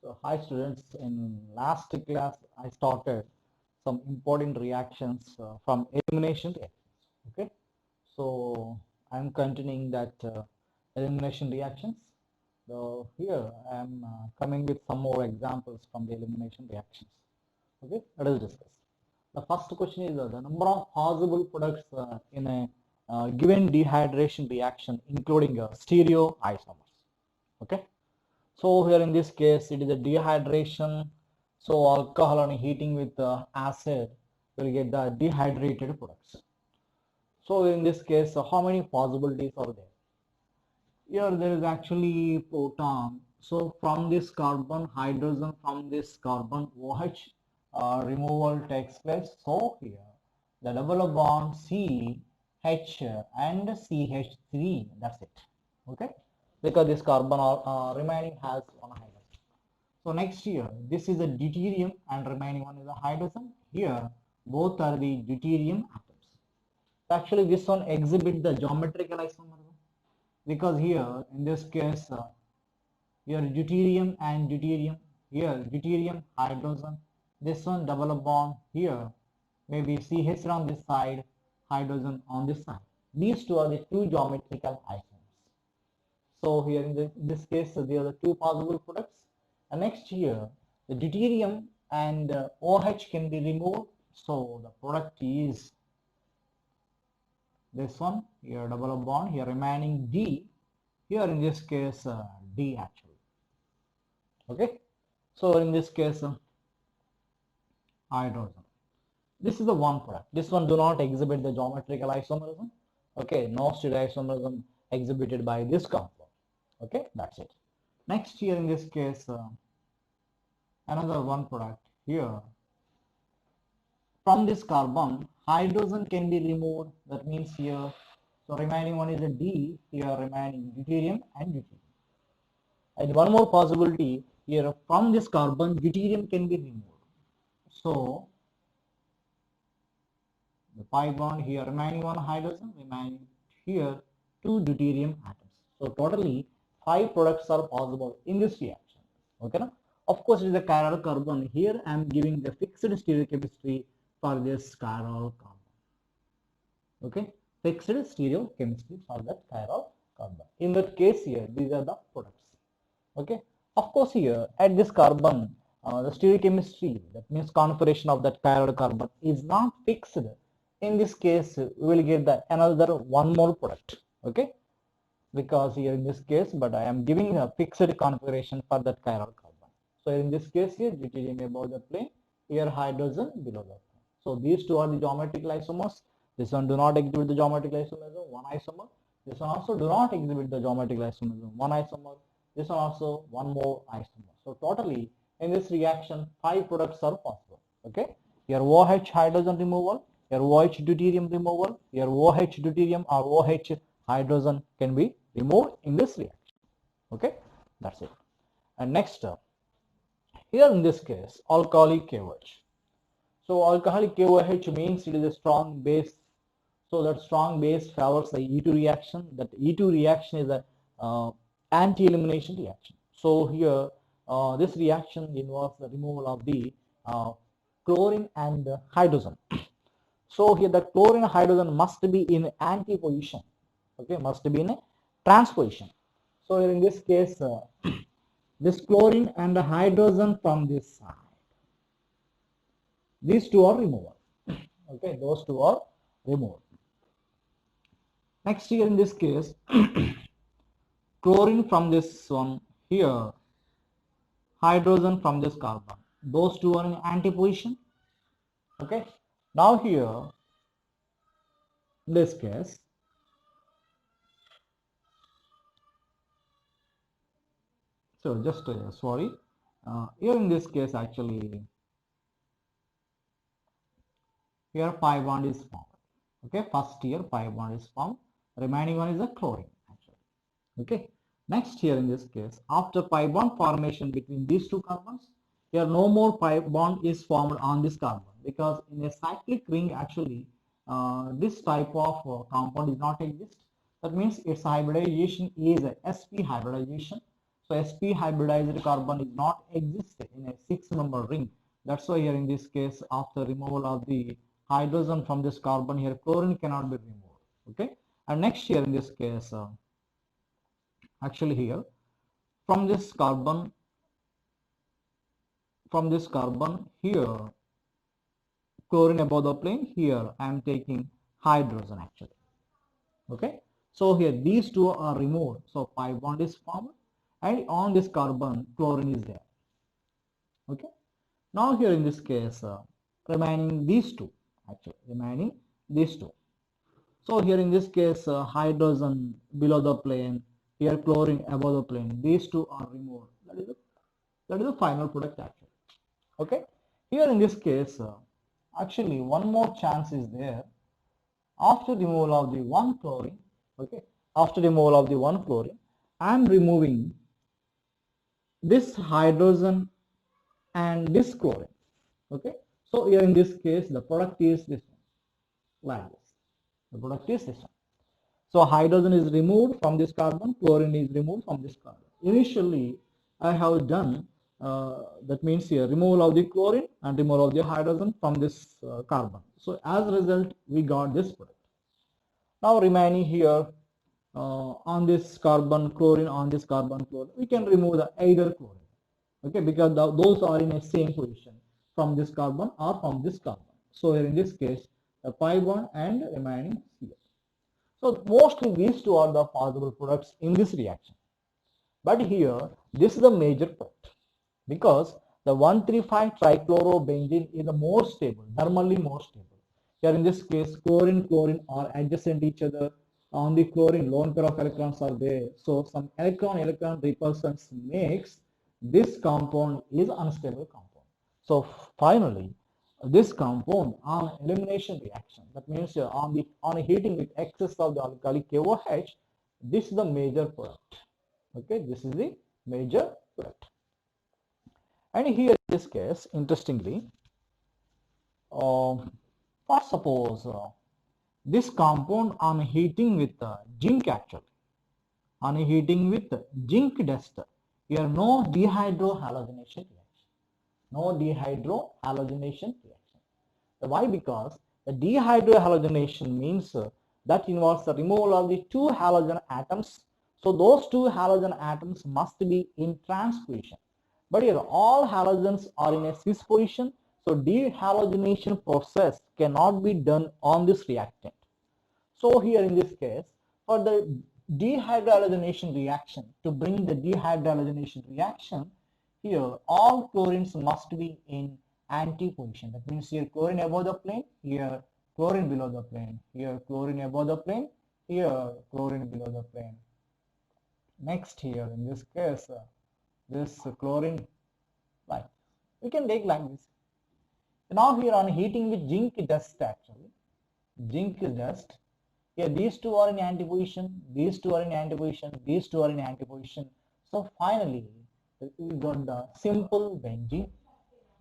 So, hi students, in last class I started some important reactions from elimination reactions. Okay, so I'm continuing that elimination reactions. So here I am coming with some more examples from the elimination reactions. Okay, let us discuss. The first question is the number of possible products in a given dehydration reaction, including stereoisomers. Okay. So here in this case, it is a dehydration. So alcohol and heating with acid will get the dehydrated products. So in this case, how many possibilities are there? Here there is actually proton. So from this carbon, hydrogen from this carbon, OH removal takes place. So here the double bond C, H and CH3. That's it. Okay, because this carbon remaining has one hydrogen. So next here, this is a deuterium and remaining one is a hydrogen. Here, both are the deuterium atoms. So actually, this one exhibit the geometrical isomerism because here, in this case, here deuterium and deuterium. Here, deuterium hydrogen. This one double bond here. Maybe CH on this side, hydrogen on this side. These two are the two geometrical isomers. So here in this case, there are the two possible products. And next here, the deuterium and OH can be removed. So the product is this one here, double bond here, remaining D. Here in this case, D actually. Okay. So in this case, hydrogen. This is the one product. This one do not exhibit the geometrical isomerism. Okay, no stereoisomerism exhibited by this compound. Okay, that's it. Next here in this case, another one product here. From this carbon, hydrogen can be removed. That means here, so remaining one is a D. Here remaining deuterium and deuterium. And one more possibility here, from this carbon, deuterium can be removed. So the pi bond here remaining one hydrogen, remaining here two deuterium atoms. So totally 5 products are possible in this reaction. Okay, now of course it is a chiral carbon. Here I am giving the fixed stereochemistry for this chiral carbon. Okay, fixed stereochemistry for that chiral carbon. In that case here, these are the products. Okay, of course here at this carbon, the stereochemistry, that means configuration of that chiral carbon is not fixed. In this case, we will get the another one more product. Okay, because here in this case, but I am giving a fixed configuration for that chiral carbon. So in this case here, deuterium above the plane, here hydrogen below the plane. So these two are the geometrical isomers. This one do not exhibit the geometrical isomerism, one isomer. This one also do not exhibit the geometrical isomerism, one isomer. This one also one more isomer. So totally in this reaction, 5 products are possible. Okay, here OH hydrogen removal, here OH deuterium removal, here OH deuterium or OH hydrogen can be removed in this reaction. Okay, that's it. And next, here in this case, alcoholic KOH. So alcoholic KOH means it is a strong base. So that strong base favors the E2 reaction. That E2 reaction is a anti-elimination reaction. So here, this reaction involves the removal of the chlorine and hydrogen. So here the chlorine and hydrogen must be in anti-position. Okay, must be in a transposition. So here in this case, this chlorine and the hydrogen from this side, these two are removed. Okay, those two are removed. Next here in this case, chlorine from this one here, hydrogen from this carbon, those two are in anti-position. Okay, now here in this case, so just sorry, here in this case actually here pi bond is formed. Okay, first here pi bond is formed, remaining one is a chlorine actually. Okay, next here in this case, after pi bond formation between these two carbons, here no more pi bond is formed on this carbon, because in a cyclic ring actually this type of compound is not exist. That means its hybridization is a sp hybridization. So sp hybridized carbon is not existed in a 6-member ring. That's why here in this case, after removal of the hydrogen from this carbon, here chlorine cannot be removed. Okay, and next here in this case, actually here from this carbon here chlorine above the plane, here I am taking hydrogen actually. Okay, so here these two are removed, so pi bond is formed, and on this carbon chlorine is there. Okay, now here in this case, remaining these two, actually remaining these two. So here in this case, hydrogen below the plane, here chlorine above the plane, these two are removed. That is the final product actually. Okay, here in this case, actually one more chance is there. After removal of the one chlorine, okay, after removal of the one chlorine, I am removing this hydrogen and this chlorine. Okay, so here in this case, the product is this one, like this. The product is this one. So hydrogen is removed from this carbon, chlorine is removed from this carbon. Initially, I have done that means here removal of the chlorine and removal of the hydrogen from this carbon. So as a result, we got this product. Now remaining here on this carbon chlorine, on this carbon chlorine, we can remove the either chlorine. Okay, because those are in the same position from this carbon or from this carbon. So here in this case, the pi bond and remaining Cl. So mostly these two are the possible products in this reaction. But here, this is the major product because the 1,3,5-trichlorobenzene is the more stable, thermally more stable. Here in this case, chlorine, chlorine are adjacent each other. On the chlorine, lone pair of electrons are there. So some electron-electron repulsions makes this compound is unstable compound. So finally, this compound on elimination reaction, that means on heating with excess of the alkali KOH, this is the major product. Okay, this is the major product. And here in this case, interestingly, first suppose this compound on heating with zinc actually, on heating with zinc dust, here no dehydrohalogenation reaction, no dehydrohalogenation reaction. Why? Because the dehydrohalogenation means that involves the removal of the two halogen atoms. So those two halogen atoms must be in trans position. But here all halogens are in a cis position. So dehalogenation process cannot be done on this reactant. So here in this case, for the dehydrogenation reaction, to bring the dehydrogenation reaction, here all chlorines must be in anti-position. That means here chlorine above the plane, here chlorine below the plane, here chlorine above the plane, here chlorine below the plane. Next here in this case, this chlorine, like we can take like this. Now here on heating with zinc dust actually, zinc dust, here these two are in anti-position, these two are in anti-position, these two are in anti-position. So finally, we got the simple benzene.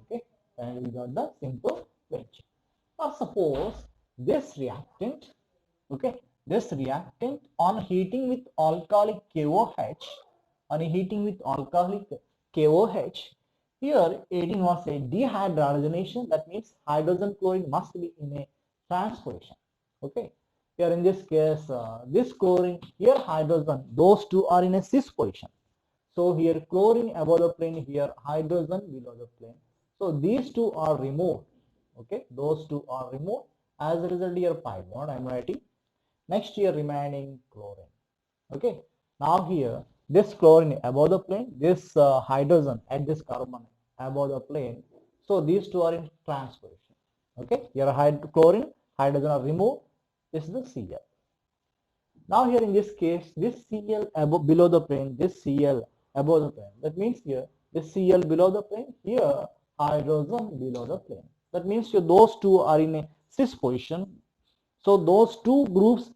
Okay, and we got the simple benzene. Now suppose this reactant, okay, this reactant on heating with alkalic KOH, on heating with alkalic KOH, here 18 was a dehydrogenation. That means hydrogen chlorine must be in a trans position. Okay, here in this case, this chlorine, here hydrogen, those two are in a cis position. So here chlorine above the plane, here hydrogen below the plane. So these two are removed. Okay, those two are removed. As a result, here pi bond I am writing. Next here remaining chlorine. Okay, now here this chlorine above the plane, this hydrogen at this carbon above the plane. So these two are in trans position. Okay, here chlorine, hydrogen are removed. This is the Cl. Now here in this case, this Cl above below the plane, this Cl above the plane. That means here this Cl below the plane, here hydrogen below the plane. That means here those two are in a cis position. So those two groups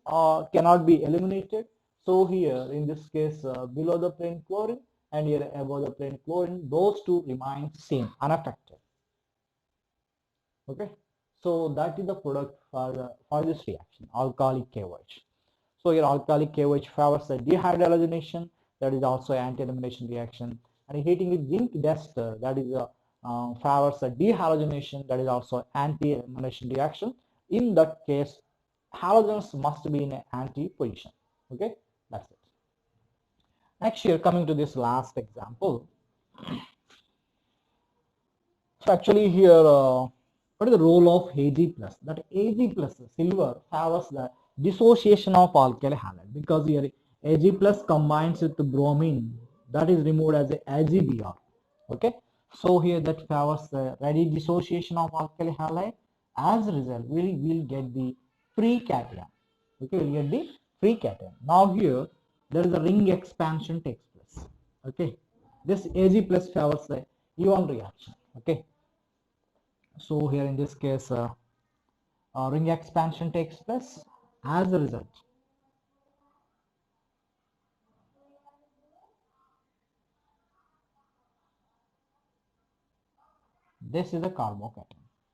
cannot be eliminated. So here in this case, below the plane chlorine and here above the plane chlorine, those two remain same, unaffected. Okay, so that is the product for this reaction, alkalic KOH. So here alkalic KOH favors the dehydrogenation. that is also anti-elimination reaction, and heating with zinc ester, that is favors a dehalogenation, that is also anti-elimination reaction. In that case, halogens must be in an anti position. Okay, that's it. Next, here coming to this last example. So actually here, what is the role of Ag plus? That Ag plus silver favors the dissociation of alkyl halide, because here Ag plus combines with the bromine, that is removed as a AgBr. Okay, so here that favors the ready dissociation of alkyl halide. As a result, we will get the free cation. Okay, we get the free cation. Now here there is a ring expansion takes place. Okay, this Ag plus favors the ion reaction. Okay, so here in this case, ring expansion takes place. As a result, this is a carbocation.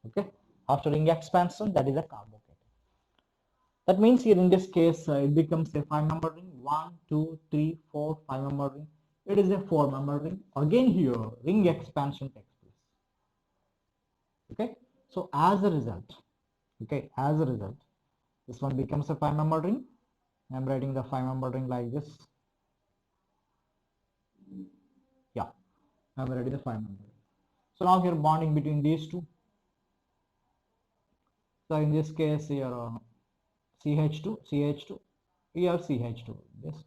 Okay, after ring expansion, that is a carbocation. That means here in this case, it becomes a 5-member ring. 1, 2, 3, 4, 5-member ring. It is a 4-member ring. Again here, ring expansion takes place. Okay, so as a result, this one becomes a 5-member ring. I'm writing the 5-member ring like this. Yeah, I'm writing the 5-member ring. So now here bonding between these two. So in this case here CH2, here CH2, this one.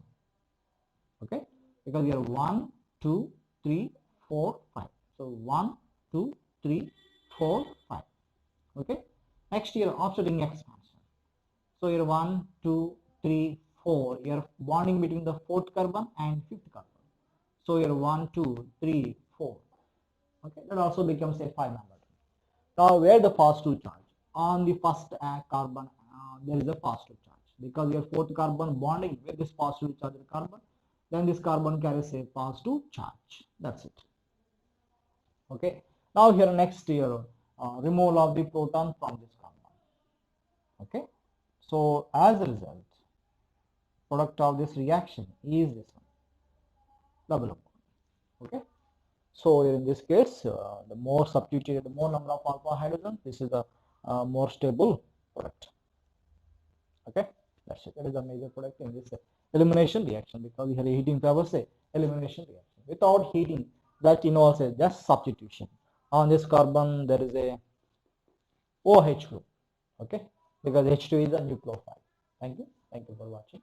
Okay, because here 1, 2, 3, 4, 5. So 1, 2, 3, 4, 5. Okay, next here after ring expansion. So here 1, 2, 3, 4. Here bonding between the 4th carbon and 5th carbon. So here 1, 2, 3, 4. Okay, that also becomes a 5-member. Now where the positive charge? On the first carbon, there is a positive charge, because your 4th carbon bonding with this positive charged carbon, then this carbon carries a positive charge. That's it. Okay. Now here next here, removal of the proton from this carbon. Okay. So as a result, product of this reaction is this one, double bond. Okay. So in this case, the more substituted, the more number of alpha hydrogen, this is the more stable product. Okay, that's it. That is a major product in this elimination reaction, because we have a heating favors a elimination reaction. Without heating, that involves a just substitution. On this carbon, there is a OH group. Okay, because H2 is a nucleophile. Thank you for watching.